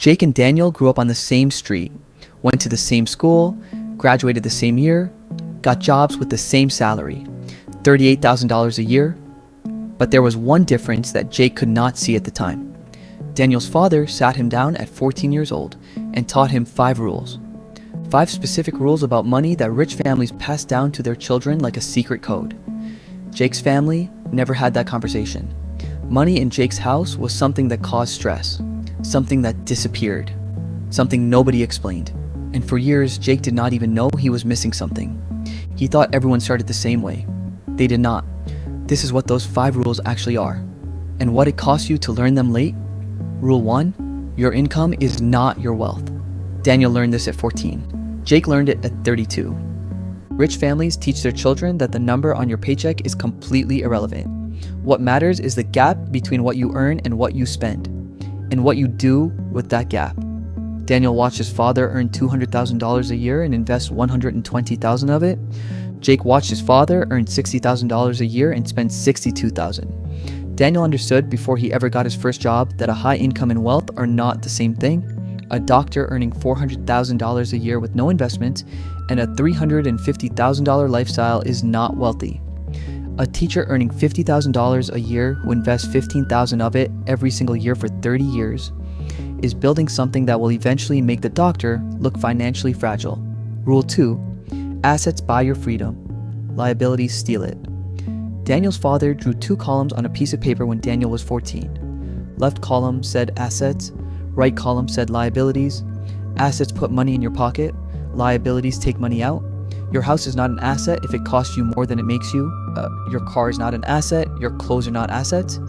Jake and Daniel grew up on the same street, went to the same school, graduated the same year, got jobs with the same salary, $38,000 a year. But there was one difference that Jake could not see at the time. Daniel's father sat him down at 14 years old and taught him 5 rules. 5 specific rules about money that rich families pass down to their children like a secret code. Jake's family never had that conversation. Money in Jake's house was something that caused stress, something that disappeared, something nobody explained. And for years, Jake did not even know he was missing something. He thought everyone started the same way. They did not. This is what those 5 rules actually are, and what it costs you to learn them late. Rule 1, your income is not your wealth. Daniel learned this at 14. Jake learned it at 32. Rich families teach their children that the number on your paycheck is completely irrelevant. What matters is the gap between what you earn and what you spend, and what you do with that gap. Daniel watched his father earn $200,000 a year and invest $120,000 of it. Jake watched his father earn $60,000 a year and spend $62,000. Daniel understood before he ever got his first job that a high income and wealth are not the same thing. A doctor earning $400,000 a year with no investment and a $350,000 lifestyle is not wealthy. A teacher earning $50,000 a year who invests $15,000 of it every single year for 30 years is building something that will eventually make the doctor look financially fragile. Rule 2, assets buy your freedom. Liabilities steal it. Daniel's father drew 2 columns on a piece of paper when Daniel was 14. Left column said assets, right column said liabilities. Assets put money in your pocket, liabilities take money out. Your house is not an asset if it costs you more than it makes you. Your car is not an asset, your clothes are not assets.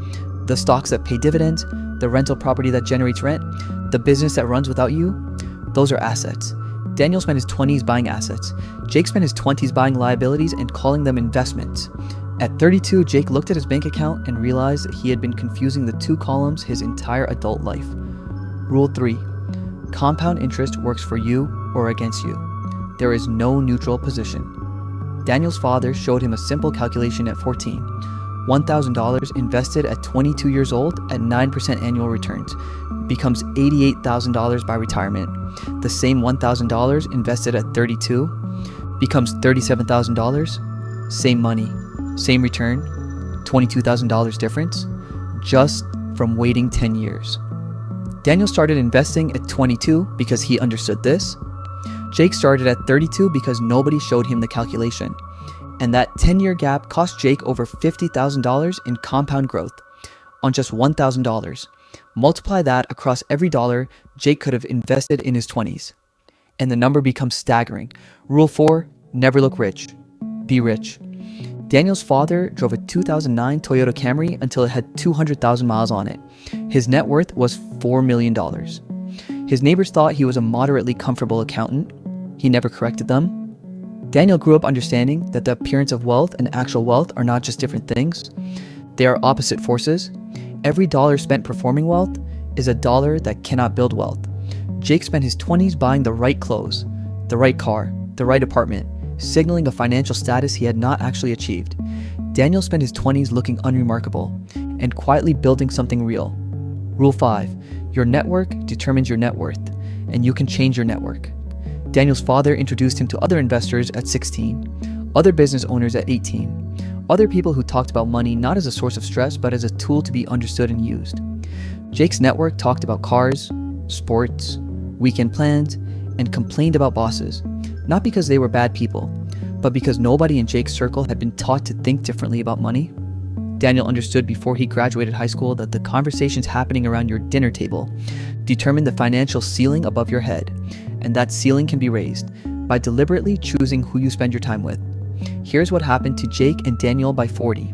The stocks that pay dividends, the rental property that generates rent, the business that runs without you, those are assets. Daniel spent his 20s buying assets. Jake spent his 20s buying liabilities and calling them investments. At 32, Jake looked at his bank account and realized that he had been confusing the 2 columns his entire adult life. Rule 3, compound interest works for you or against you. There is no neutral position. Daniel's father showed him a simple calculation at 14. $1,000 invested at 22 years old at 9% annual returns becomes $88,000 by retirement. The same $1,000 invested at 32 becomes $37,000. Same money, same return, $22,000 difference, just from waiting 10 years. Daniel started investing at 22 because he understood this. Jake started at 32 because nobody showed him the calculation. And that 10-year gap cost Jake over $50,000 in compound growth on just $1,000. Multiply that across every dollar Jake could have invested in his 20s. And the number becomes staggering. Rule 4, never look rich. Be rich. Daniel's father drove a 2009 Toyota Camry until it had 200,000 miles on it. His net worth was $4 million. His neighbors thought he was a moderately comfortable accountant. He never corrected them. Daniel grew up understanding that the appearance of wealth and actual wealth are not just different things. They are opposite forces. Every dollar spent performing wealth is a dollar that cannot build wealth. Jake spent his 20s buying the right clothes, the right car, the right apartment, signaling a financial status he had not actually achieved. Daniel spent his 20s looking unremarkable and quietly building something real. Rule 5, your network determines your net worth, and you can change your network. Daniel's father introduced him to other investors at 16, other business owners at 18, other people who talked about money not as a source of stress but as a tool to be understood and used. Jake's network talked about cars, sports, weekend plans, and complained about bosses, not because they were bad people, but because nobody in Jake's circle had been taught to think differently about money. Daniel understood before he graduated high school that the conversations happening around your dinner table determine the financial ceiling above your head, and that ceiling can be raised by deliberately choosing who you spend your time with. Here's what happened to Jake and Daniel by 40.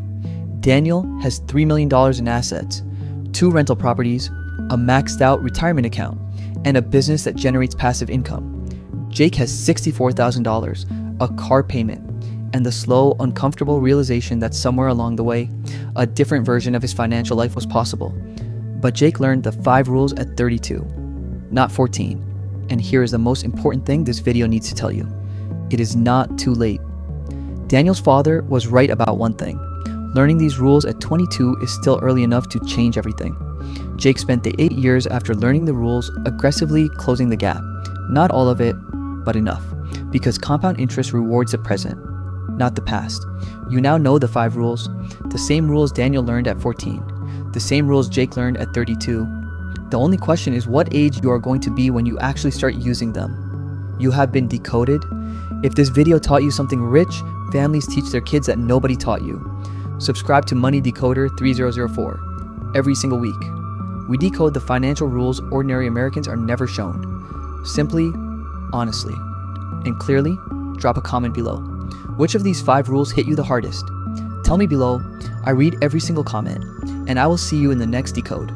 Daniel has $3 million in assets, 2 rental properties, a maxed out retirement account, and a business that generates passive income. Jake has $64,000, a car payment, and the slow, uncomfortable realization that somewhere along the way, a different version of his financial life was possible. But Jake learned the 5 rules at 32, not 14. And here is the most important thing this video needs to tell you. It is not too late. Daniel's father was right about one thing. Learning these rules at 22 is still early enough to change everything. Jake spent the 8 years after learning the rules aggressively closing the gap. Not all of it, but enough. Because compound interest rewards the present, not the past. You now know the 5 rules, the same rules Daniel learned at 14, the same rules Jake learned at 32. The only question is what age you are going to be when you actually start using them. You have been decoded. If this video taught you something rich, families teach their kids that nobody taught you. Subscribe to Money Decoder 3004 every single week. We decode the financial rules ordinary Americans are never shown. Simply, honestly, and clearly, drop a comment below. Which of these 5 rules hit you the hardest? Tell me below. I read every single comment, and I will see you in the next decode.